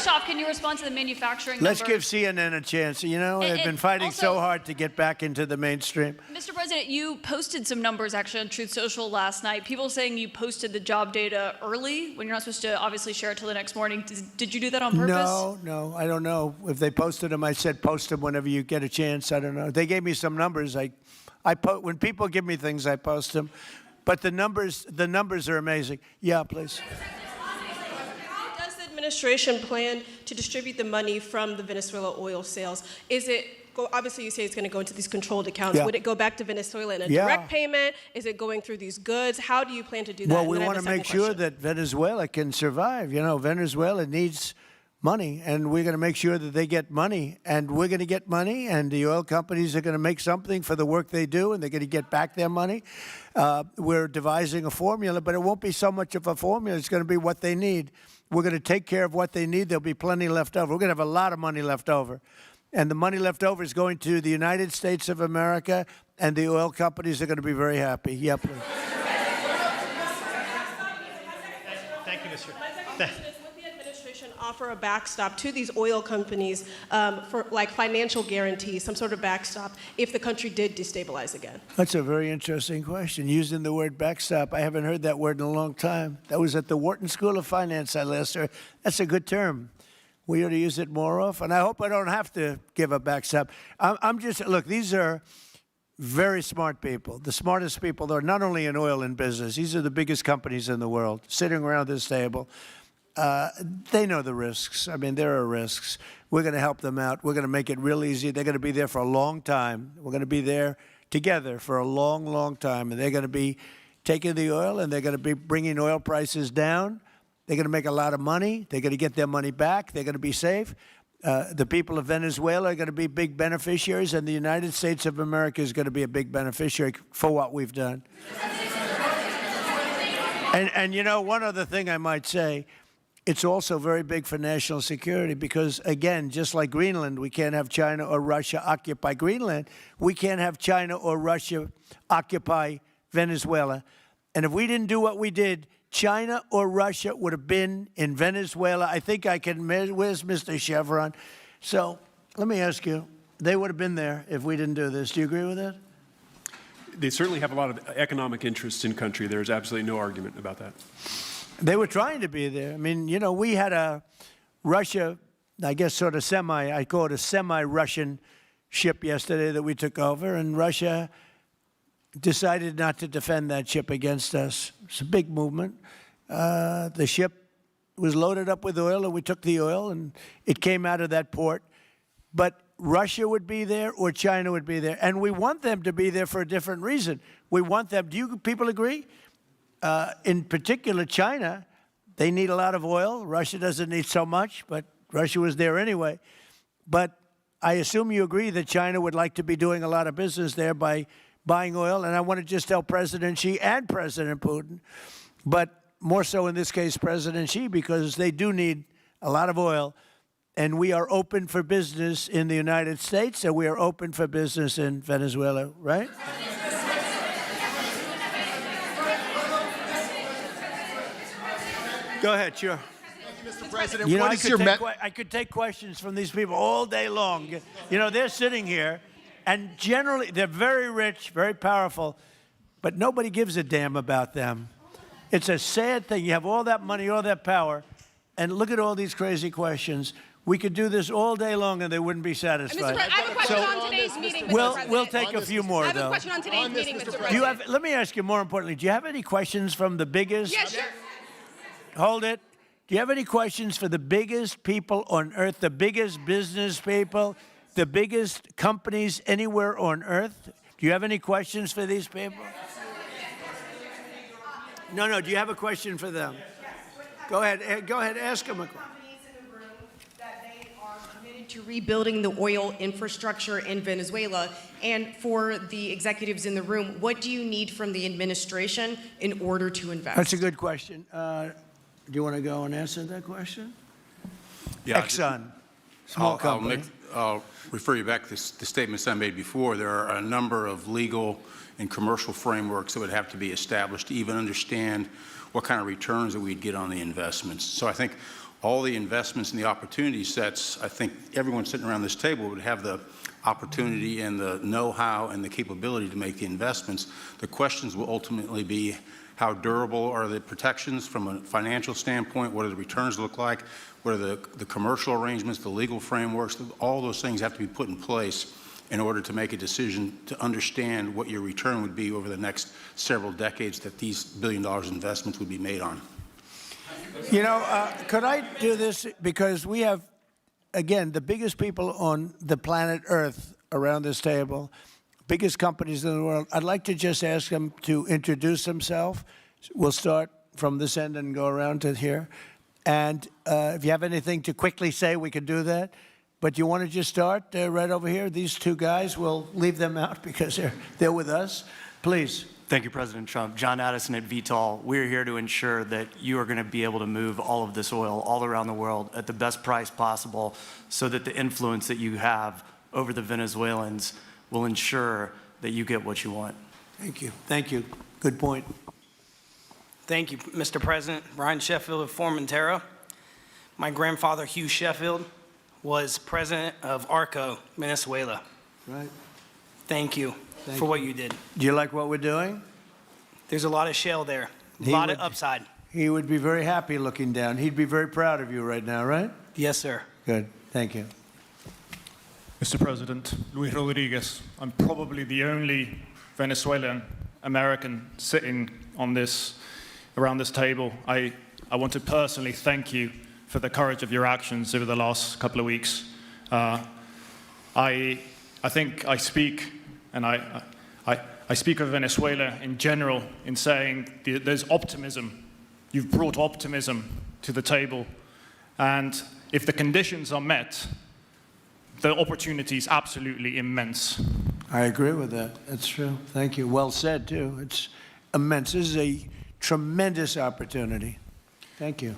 first off, can you respond to the manufacturing Let's numbers? give CNN a chance. You know, they've been fighting so hard to get back into the mainstream. Mr. President, you posted some numbers actually on Truth Social last night. People saying you posted the job data early when you're not supposed to obviously share it till the next morning. Did you do that on purpose? No, I don't know. If they posted them, I said post them whenever you get a chance. I don't know. They gave me some numbers. When people give me things, I post them. But the numbers are amazing. Yeah, please. How does the administration plan to distribute the money from the Venezuela oil sales? Is it obviously you say it's going to go into these controlled accounts. Yeah. Would it go back to Venezuela in a Yeah. direct payment? Is it going through these goods? How do you plan to do that? Well, And we then I have want a to make second sure question. that Venezuela can survive. You know, Venezuela needs money, and we're going to make sure that they get money, and we're going to get money, and the oil companies are going to make something for the work they do, and they're going to get back their money. We're devising a formula, but it won't be so much of a formula. It's going to be what they need. We're going to take care of what they need. There'll be plenty left over. We're going to have a lot of money left over. And the money left over is going to the United States of America, and the oil companies are going to be very happy. Yeah, please. Thank you, Mr. My second question is, would the administration offer a backstop to these oil companies for like financial guarantees, some sort of backstop, if the country did destabilize again? That's a very interesting question. Using the word backstop, I haven't heard that word in a long time. That was at the Wharton School of Finance I last heard. That's a good term. We ought to use it more often. I hope I don't have to give a backstop. I'm just, look, these are very smart people, the smartest people. They're not only in oil and business. These are the biggest companies in the world sitting around this table. They know the risks. I mean, there are risks. We're going to help them out. We're going to make it real easy. They're going to be there for a long time. We're going to be there together for a long, long time. And they're going to be taking the oil, and they're going to be bringing oil prices down. They're going to make a lot of money. They're going to get their money back. They're going to be safe. The people of Venezuela are going to be big beneficiaries, and the United States of America is going to be a big beneficiary for what we've done. And you know, one other thing I might say, it's also very big for national security because, again, just like Greenland, we can't have China or Russia occupy Greenland. We can't have China or Russia occupy Venezuela. And if we didn't do what we did, China or Russia would have been in Venezuela. I think I can, where's Mr. Chevron? So let me ask you, they would have been there if we didn't do this. Do you agree with that? They certainly have a lot of economic interest in country. There's absolutely no argument about that. They were trying to be there. I mean, you know, we had a Russia, I guess sort of I call it a semi-Russian ship yesterday that we took over, and Russia decided not to defend that ship against us. It's a big movement. The ship was loaded up with oil, and we took the oil, and it came out of that port. But Russia would be there or China would be there. And we want them to be there for a different reason. We want them, do you people agree? In particular, China, they need a lot of oil. Russia doesn't need so much, but Russia was there anyway. But I assume you agree that China would like to be doing a lot of business there by buying oil. And I want to just tell President Xi and President Putin, but more so in this case, President Xi, because they do need a lot of oil. And we are open for business in the United States, and we are open for business in Venezuela, right? Go ahead, sure. Mr. President, You know, what is your I could take questions from these people all day long. You know, they're sitting here, and generally they're very rich, very powerful, but nobody gives a damn about them. It's a sad thing. You have all that money, all that power, and look at all these crazy questions. We could do this all day long, and they wouldn't be satisfied. I have a question on today's meeting, Mr. President. We'll take a few more, I have though. a question on today's meeting, Mr. President. Do you have? Let me ask you more importantly. Do you have any questions from the biggest? Yes, sure. Hold it. Do you have any questions for the biggest people on earth, the biggest business people, the biggest companies anywhere on earth? Do you have any questions for these people? No. Do you have a question for them? Go ahead. Go ahead. Ask them a question. To rebuilding the oil infrastructure in Venezuela, and for the executives in the room, what do you need from the administration in order to invest? That's a good question. Do you want to go and answer that question? Yeah, Exxon, small company. I'll refer you back to the statements I made before. There are a number of legal and commercial frameworks that would have to be established to even understand what kind of returns that we'd get on the investments. So I think all the investments and the opportunity sets, I think everyone sitting around this table would have the opportunity and the know-how and the capability to make the investments. The questions will ultimately be how durable are the protections from a financial standpoint, what do the returns look like, what are the commercial arrangements, the legal frameworks, all those things have to be put in place in order to make a decision to understand what your return would be over the next several decades that these $1 billion investments would be made on. You know, could I do this? Because we have, again, the biggest people on the planet Earth around this table, biggest companies in the world. I'd like to just ask them to introduce themselves. We'll start from this end and go around to here. And if you have anything to quickly say, we can do that. But you want to just start right over here? These two guys, we'll leave them out because they're with us. Please. Thank you, President Trump. John Addison at Vitol. We're here to ensure that you are going to be able to move all of this oil all around the world at the best price possible so that the influence that you have over the Venezuelans will ensure that you get what you want. Thank you. Thank you. Good point. Thank you, Mr. President. Ryan Sheffield of Formentera. My grandfather, Hugh Sheffield, was president of ARCO, Venezuela. Right. Thank you for what you did. Do you like what we're doing? There's a lot of shale there, a lot of upside. He would be very happy looking down. He'd be very proud of you right now, right? Yes, sir. Good. Thank you. Mr. President, Luis Rodriguez. I'm probably the only Venezuelan American sitting on around this table. I want to personally thank you for the courage of your actions over the last couple of weeks. I think I speak, and I speak of Venezuela in general in saying there's optimism. You've brought optimism to the table, and if the conditions are met, the opportunity is absolutely immense. I agree with that. That's true. Thank you. Well said, too. It's immense. This is a tremendous opportunity. Thank you.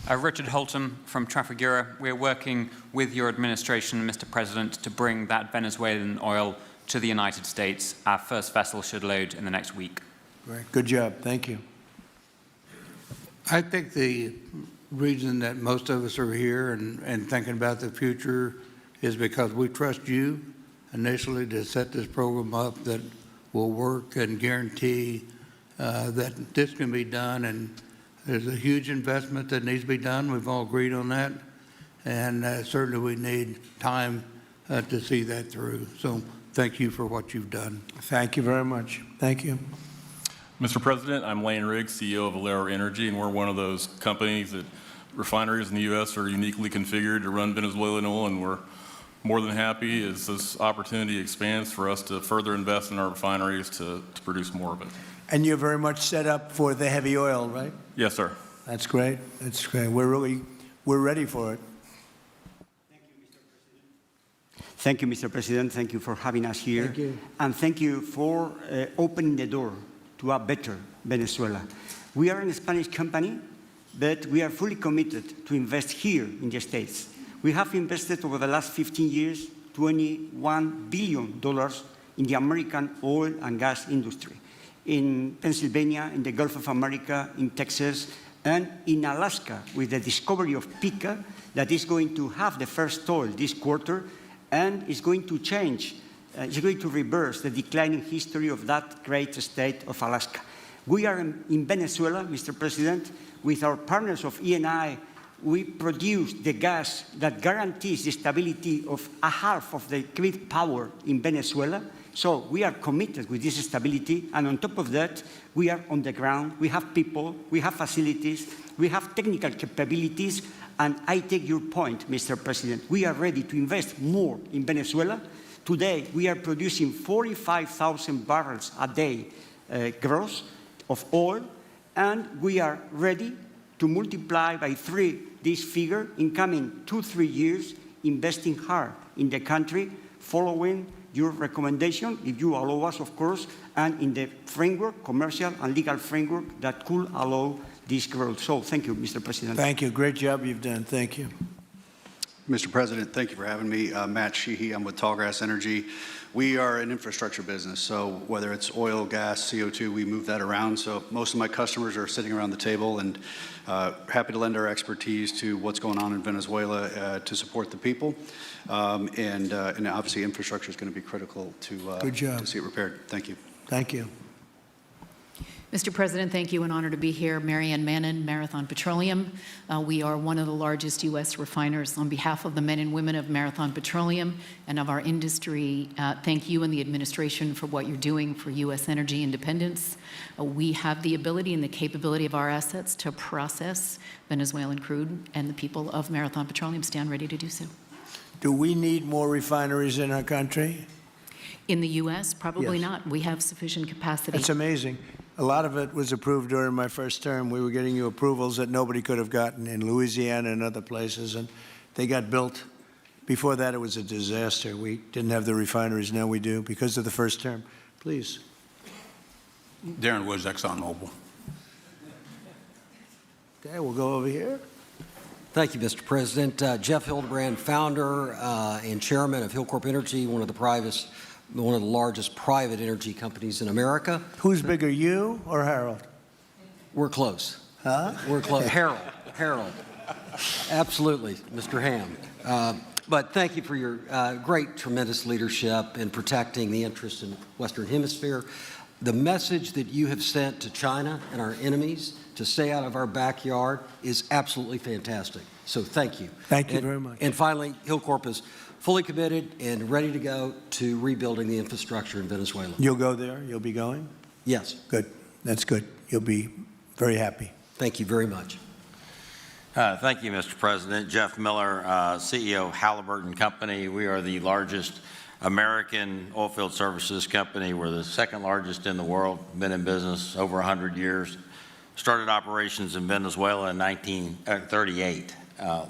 Richard Holton from Trafigura. We're working with your administration, Mr. President, to bring that Venezuelan oil to the United States. Our first vessel should load in the next week. Great. Good job. Thank you. I think the reason that most of us are here and thinking about the future is because we trust you initially to set this program up that will work and guarantee that this can be done. And there's a huge investment that needs to be done. We've all agreed on that. And certainly we need time to see that through. So thank you for what you've done. Thank you very much. Thank you. Mr. President, I'm Lane Riggs, CEO of Valero Energy, and we're one of those companies that refineries in the U.S. are uniquely configured to run Venezuelan oil, and we're more than happy as this opportunity expands for us to further invest in our refineries to produce more of it. And you're very much set up for the heavy oil, right? Yes, sir. That's great. That's great. We're ready for it. Thank you, Mr. President. Thank you for having us here. Thank you. And thank you for opening the door to a better Venezuela. We are a Spanish company, but we are fully committed to invest here in the States. We have invested over the last 15 years $21 billion in the American oil and gas industry, in Pennsylvania, in the Gulf of America, in Texas, and in Alaska with the discovery of Pica that is going to have the first oil this quarter and is going to change, is going to reverse the declining history of that great state of Alaska. We are in Venezuela, Mr. President, with our partners of Eni. We produce the gas that guarantees the stability of a half of the grid power in Venezuela. So we are committed with this stability, and on top of that, we are on the ground. We have people, we have facilities, we have technical capabilities, and I take your point, Mr. President. We are ready to invest more in Venezuela. Today, we are producing 45,000 barrels a day gross of oil, and we are ready to multiply by 3 this figure in coming 2-3 years, investing hard in the country, following your recommendation, if you allow us, of course, and in the framework, commercial and legal framework that could allow this growth. So thank you, Mr. President. Thank you. Great job you've done. Thank you. Mr. President, thank you for having me. Matt Sheehy, I'm with Tallgrass Energy. We are an infrastructure business, so whether it's oil, gas, CO2, we move that around. So most of my customers are sitting around the table and happy to lend our expertise to what's going on in Venezuela to support the people. And obviously infrastructure is going to be critical to see it repaired. Thank you. Thank you. Mr. President, thank you. An honor to be here. Marianne Mannon, Marathon Petroleum. We are one of the largest U.S. refiners. On behalf of the men and women of Marathon Petroleum and of our industry, thank you and the administration for what you're doing for U.S. energy independence. We have the ability and the capability of our assets to process Venezuelan crude, and the people of Marathon Petroleum stand ready to do so. Do we need more refineries in our country? In the U.S., probably Yes. not. We have sufficient capacity. It's amazing. A lot of it was approved during my first term. We were getting you approvals that nobody could have gotten in Louisiana and other places, and they got built. Before that, it was a disaster. We didn't have the refineries. Now we do because of the first term. Please. Darren Woods, ExxonMobil. Okay, we'll go over here. Thank you, Mr. President. Jeff Hildebrand, founder and chairman of Hillcorp Energy, one of the largest private energy companies in America. Who's bigger, you or Harold? We're close. Huh? We're close. Harold. Absolutely, Mr. Ham. But thank you for your great, tremendous leadership in protecting the interests in the Western Hemisphere. The message that you have sent to China and our enemies to stay out of our backyard is absolutely fantastic. So thank you. Thank you very much. And finally, Hillcorp is fully committed and ready to go to rebuilding the infrastructure in Venezuela. You'll go there? You'll be going? Yes. Good. That's good. You'll be very happy. Thank you very much. Thank you, Mr. President. Jeff Miller, CEO of Halliburton Company. We are the largest American oilfield services company. We're the second largest in the world, been in business over 100 years. Started operations in Venezuela in 1938,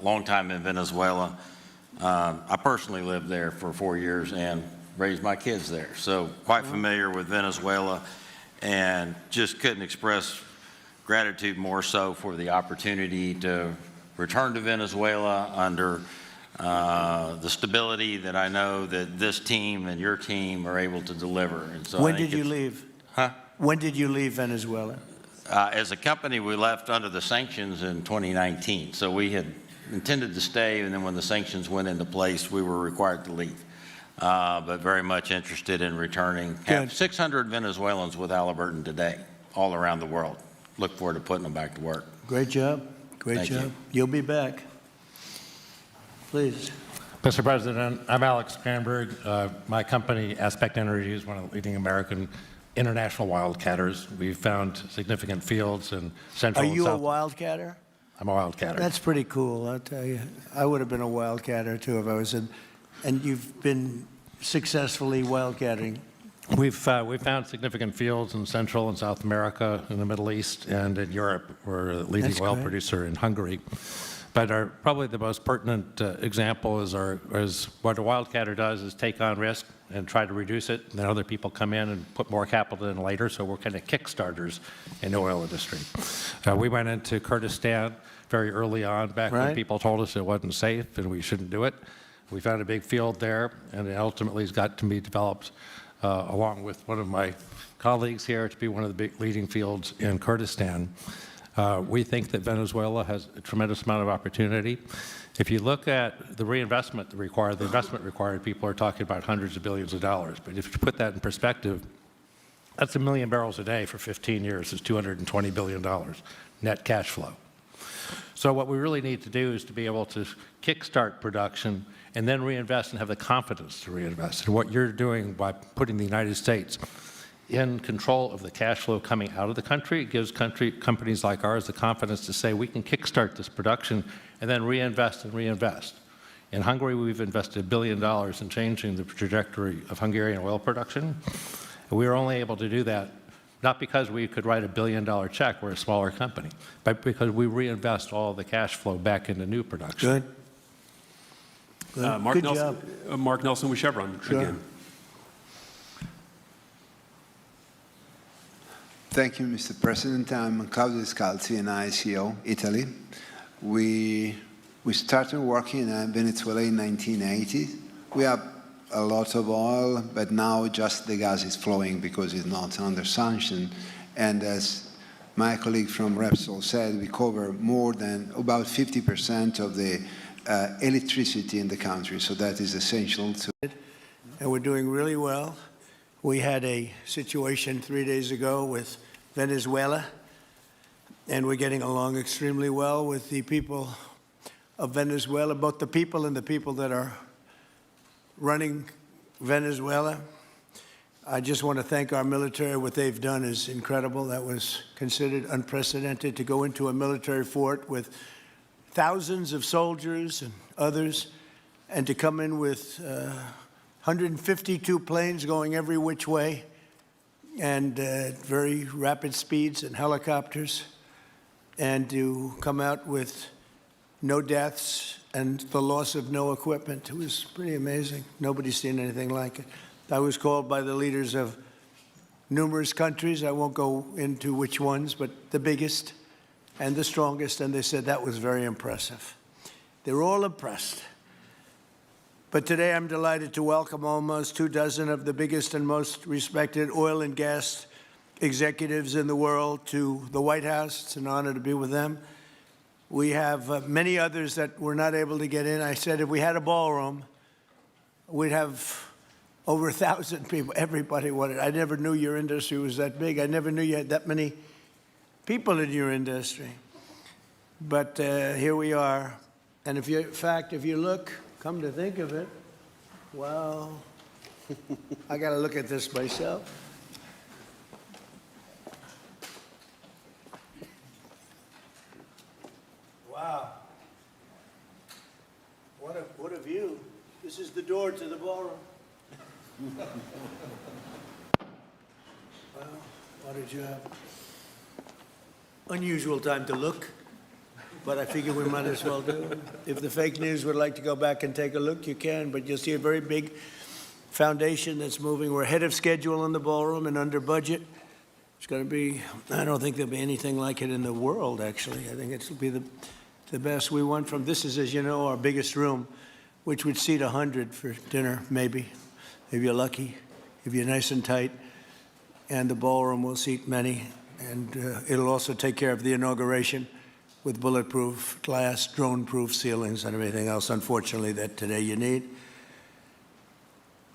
long time in Venezuela. I personally lived there for 4 years and raised my kids there. So quite familiar with Venezuela and just couldn't express gratitude more so for the opportunity to return to Venezuela under the stability that I know that this team and your team are able to deliver. And so When did you leave? Huh? When did you leave Venezuela? As a company, we left under the sanctions in 2019. So we had intended to stay, and then when the sanctions went into place, we were required to leave. But very much interested in returning. Have 600 Venezuelans with Halliburton today, all around the world. Look forward to putting them back to work. Great job. Great Thank job. you. You'll be back. Please. Mr. President, I'm Alex Granberg. My company, Aspect Energy, is one of the leading American international wildcatters. We've found significant fields in central Are and you a south. wildcatter? I'm a wildcatter. That's pretty cool, I'll tell you. I would have been a wildcatter, too, if I was in. And you've been successfully wildcatting. We've found significant fields in Central and South America, in the Middle East, and in Europe. We're a leading That's oil great. producer in Hungary. But probably the most pertinent example is what a wildcatter does is take on risk and try to reduce it, and then other people come in and put more capital in later, so we're kind of kickstarters in the oil industry. We went into Kurdistan very early on, back when Right. people told us it wasn't safe and we shouldn't do it. We found a big field there, and it ultimately has got to be developed along with one of my colleagues here to be one of the big leading fields in Kurdistan. We think that Venezuela has a tremendous amount of opportunity. If you look at the reinvestment required, the investment required, people are talking about hundreds of billions of dollars. But if you put that in perspective, that's 1 million barrels a day for 15 years. It's $220 billion net cash flow. So what we really need to do is to be able to kickstart production and then reinvest and have the confidence to reinvest. And what you're doing by putting the United States in control of the cash flow coming out of the country, it gives companies like ours the confidence to say we can kickstart this production and then reinvest and reinvest. In Hungary, we've invested $1 billion in changing the trajectory of Hungarian oil production. And we were only able to do that not because we could write a $1 billion check, we're a smaller company, but because we reinvest all the cash flow back into new production. Good. Mark Good Nelson, job. Mark Nelson with Chevron again. Thank you, Mr. President. I'm Claudio Scalzi, and ICO, Italy. We started working in Venezuela in 1980. We have a lot of oil, but now just the gas is flowing because it's not under sanction. And as my colleague from Repsol said, we cover more than about 50% of the electricity in the country, so that is essential. And we're doing really well. We had a situation 3 days ago with Venezuela, and we're getting along extremely well with the people of Venezuela, both the people and the people that are running Venezuela. I just want to thank our military. What they've done is incredible. That was considered unprecedented, to go into a military fort with thousands of soldiers and others and to come in with 152 planes going every which way and very rapid speeds and helicopters, and to come out with no deaths and the loss of no equipment. It was pretty amazing. Nobody's seen anything like it. I was called by the leaders of numerous countries. I won't go into which ones, but the biggest and the strongest, and they said that was very impressive. They're all impressed. But today I'm delighted to welcome almost 24 of the biggest and most respected oil and gas executives in the world to the White House. It's an honor to be with them. We have many others that were not able to get in. I said if we had a ballroom, we'd have over 1,000 people. Everybody wanted. I never knew your industry was that big. I never knew you had that many people in your industry. But here we are. And if you, in fact, if you look, come to think of it, well, I got to look at this myself. Wow. What a view. This is the door to the ballroom. Well, what did you have? Unusual time to look, but I figure we might as well do it. If the fake news would like to go back and take a look, you can, but you'll see a very big foundation that's moving. We're ahead of schedule in the ballroom and under budget. It's going to be, I don't think there'll be anything like it in the world, actually. I think it'll be the best. We went from, this is, as you know, our biggest room, which would seat 100 for dinner, maybe, if you're lucky, if you're nice and tight. And the ballroom will seat many. And it'll also take care of the inauguration with bulletproof glass, drone-proof ceilings, and everything else, unfortunately, that today you need.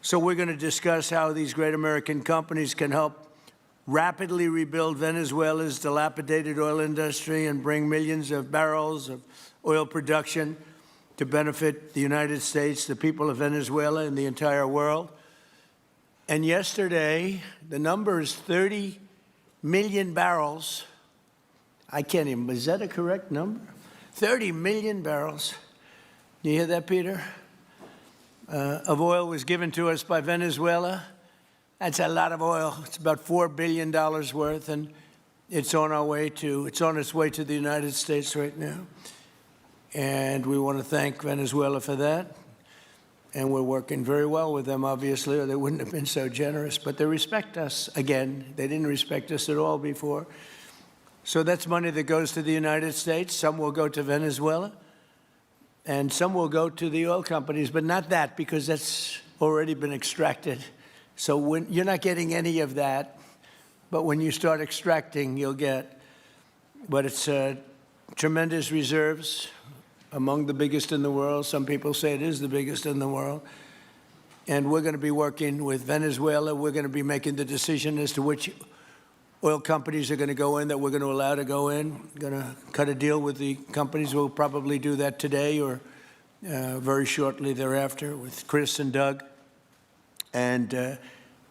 So we're going to discuss how these great American companies can help rapidly rebuild Venezuela's dilapidated oil industry and bring millions of barrels of oil production to benefit the United States, the people of Venezuela, and the entire world. And yesterday, the number is 30 million barrels. I can't even, is that a correct number? 30 million barrels. You hear that, Peter? Of oil was given to us by Venezuela. That's a lot of oil. It's about $4 billion worth, and it's on its way to the United States right now. And we want to thank Venezuela for that. And we're working very well with them, obviously, or they wouldn't have been so generous. But they respect us again. They didn't respect us at all before. So that's money that goes to the United States. Some will go to Venezuela, and some will go to the oil companies, but not that, because that's already been extracted. So you're not getting any of that, but when you start extracting, you'll get. But it's tremendous reserves, among the biggest in the world. Some people say it is the biggest in the world. And we're going to be working with Venezuela. We're going to be making the decision as to which oil companies are going to go in, that we're going to allow to go in. We're going to cut a deal with the companies. We'll probably do that today or very shortly thereafter with Chris and Doug. And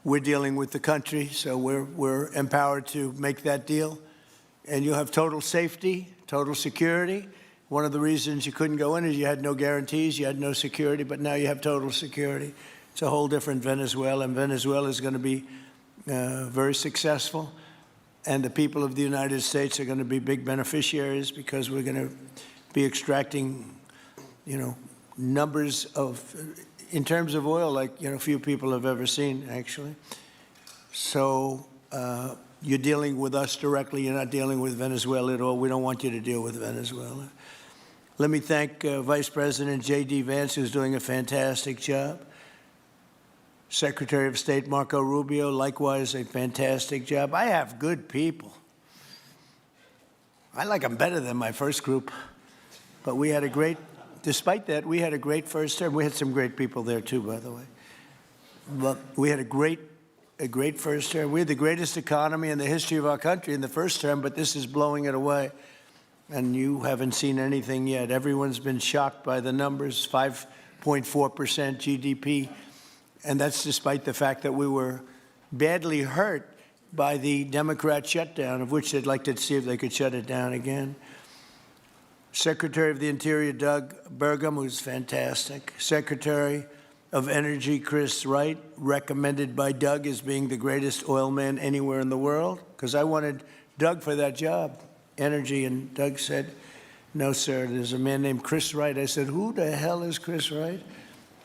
we're dealing with the country, so we're empowered to make that deal. And you'll have total safety, total security. One of the reasons you couldn't go in is you had no guarantees, you had no security, but now you have total security. It's a whole different Venezuela, and Venezuela is going to be very successful. And the people of the United States are going to be big beneficiaries because we're going to be extracting, numbers of, in terms of oil, like, few people have ever seen, actually. So you're dealing with us directly. You're not dealing with Venezuela at all. We don't want you to deal with Venezuela. Let me thank Vice President J.D. Vance, who's doing a fantastic job. Secretary of State Marco Rubio, likewise, a fantastic job. I have good people. I like them better than my first group. But we had a great, despite that, we had a great first term. We had some great people there, too, by the way. But we had a great first term. We had the greatest economy in the history of our country in the first term, but this is blowing it away. And you haven't seen anything yet. Everyone's been shocked by the numbers, 5.4% GDP. And that's despite the fact that we were badly hurt by the Democrat shutdown, of which they'd like to see if they could shut it down again. Secretary of the Interior Doug Burgum, who's fantastic. Secretary of Energy Chris Wright, recommended by Doug as being the greatest oil man anywhere in the world, because I wanted Doug for that job, energy, and Doug said, no, sir, there's a man named Chris Wright. I said, who the hell is Chris Wright?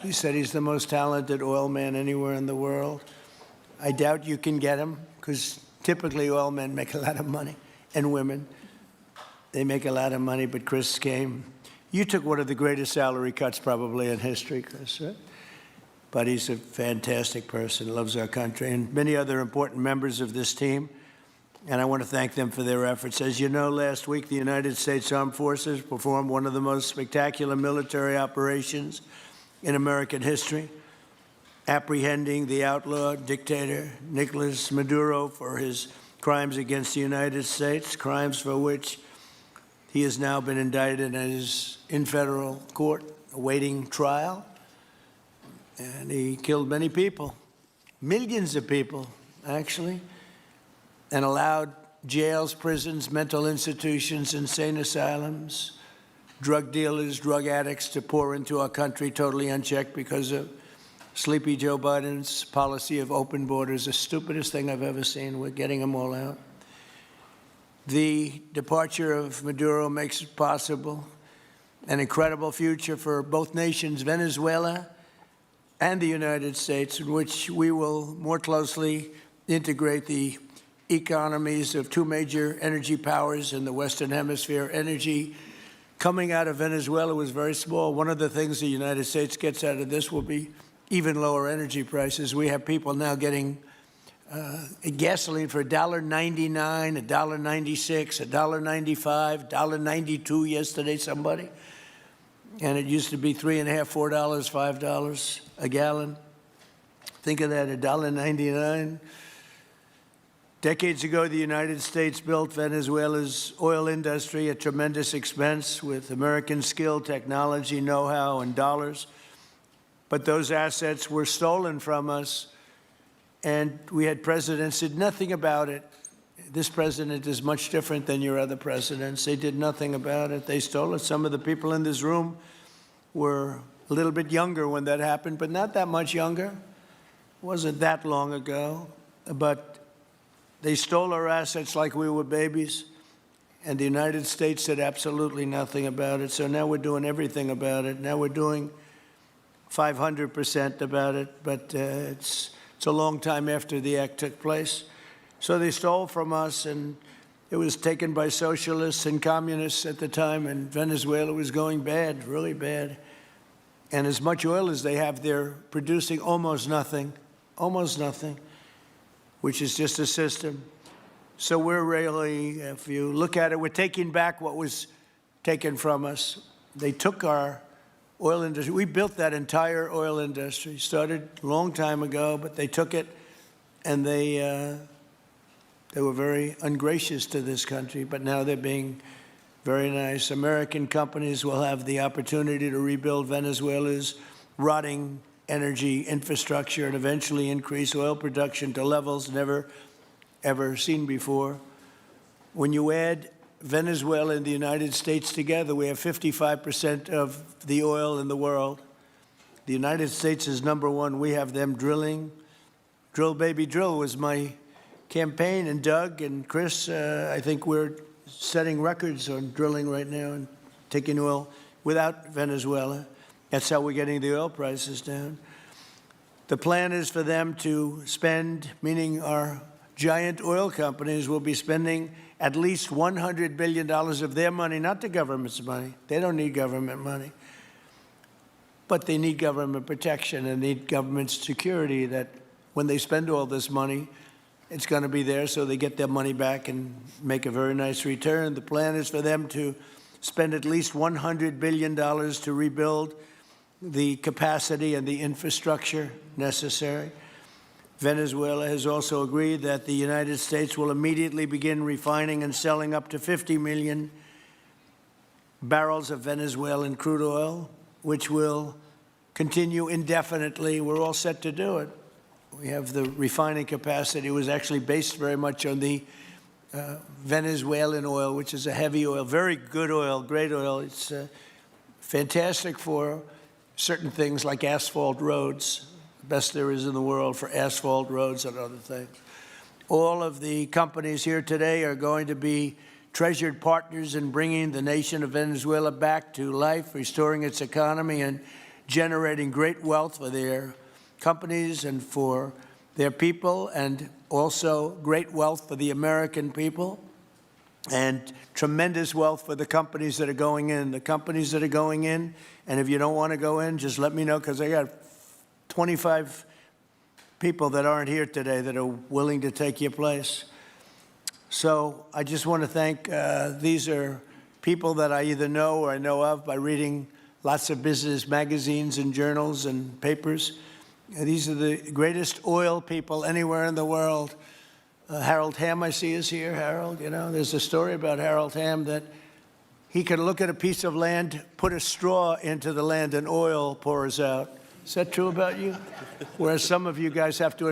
He said he's the most talented oil man anywhere in the world. I doubt you can get him, because typically oil men make a lot of money, and women. They make a lot of money, but Chris came. You took one of the greatest salary cuts probably in history, Chris, right? But he's a fantastic person, loves our country, and many other important members of this team. And I want to thank them for their efforts. As you know, last week, the United States Armed Forces performed one of the most spectacular military operations in American history, apprehending the outlaw dictator Nicolas Maduro for his crimes against the United States, crimes for which he has now been indicted and is in federal court awaiting trial. And he killed many people, millions of people, actually, and allowed jails, prisons, mental institutions, insane asylums, drug dealers, drug addicts to pour into our country totally unchecked because of Sleepy Joe Biden's policy of open borders, the stupidest thing I've ever seen. We're getting them all out. The departure of Maduro makes it possible an incredible future for both nations, Venezuela and the United States, in which we will more closely integrate the economies of two major energy powers in the Western Hemisphere. Energy coming out of Venezuela was very small. One of the things the United States gets out of this will be even lower energy prices. We have people now getting gasoline for $1.99, $1.96, $1.95, $1.92 yesterday, somebody. And it used to be $3.50, $4, $5 a gallon. Think of that, $1.99. Decades ago, the United States built Venezuela's oil industry at tremendous expense with American skill, technology, know-how, and dollars. But those assets were stolen from us, and we had presidents who did nothing about it. This president is much different than your other presidents. They did nothing about it. They stole it. Some of the people in this room were a little bit younger when that happened, but not that much younger. It wasn't that long ago. But they stole our assets like we were babies, and the United States did absolutely nothing about it. So now we're doing everything about it. Now we're doing 500% about it, but it's a long time after the act took place. So they stole from us, and it was taken by socialists and communists at the time, and Venezuela was going bad, really bad. And as much oil as they have, they're producing almost nothing, which is just a system. So we're really, if you look at it, we're taking back what was taken from us. They took our oil industry. We built that entire oil industry. Started a long time ago, but they took it, and they were very ungracious to this country, but now they're being very nice. American companies will have the opportunity to rebuild Venezuela's rotting energy infrastructure and eventually increase oil production to levels never, ever seen before. When you add Venezuela and the United States together, we have 55% of the oil in the world. The United States is number one. We have them drilling. Drill, baby, drill was my campaign. And Doug and Chris, I think we're setting records on drilling right now and taking oil without Venezuela. That's how we're getting the oil prices down. The plan is for them to spend, meaning our giant oil companies will be spending at least $100 billion of their money, not the government's money. They don't need government money. But they need government protection and need government security that when they spend all this money, it's going to be there so they get their money back and make a very nice return. The plan is for them to spend at least $100 billion to rebuild the capacity and the infrastructure necessary. Venezuela has also agreed that the United States will immediately begin refining and selling up to 50 million barrels of Venezuelan crude oil, which will continue indefinitely. We're all set to do it. We have the refining capacity. It was actually based very much on the Venezuelan oil, which is a heavy oil, very good oil, great oil. It's fantastic for certain things like asphalt roads, the best there is in the world for asphalt roads and other things. All of the companies here today are going to be treasured partners in bringing the nation of Venezuela back to life, restoring its economy, and generating great wealth for their companies and for their people, and also great wealth for the American people, and tremendous wealth for the companies that are going in. The companies that are going in, and if you don't want to go in, just let me know, because I got 25 people that aren't here today that are willing to take your place. So I just want to thank, these are people that I either know or I know of by reading lots of business magazines and journals and papers. These are the greatest oil people anywhere in the world. Harold Hamm, I see, is here. Harold, you know, there's a story about Harold Hamm that he could look at a piece of land, put a straw into the land, and oil pours out. Is that true about you? Whereas some of you guys have to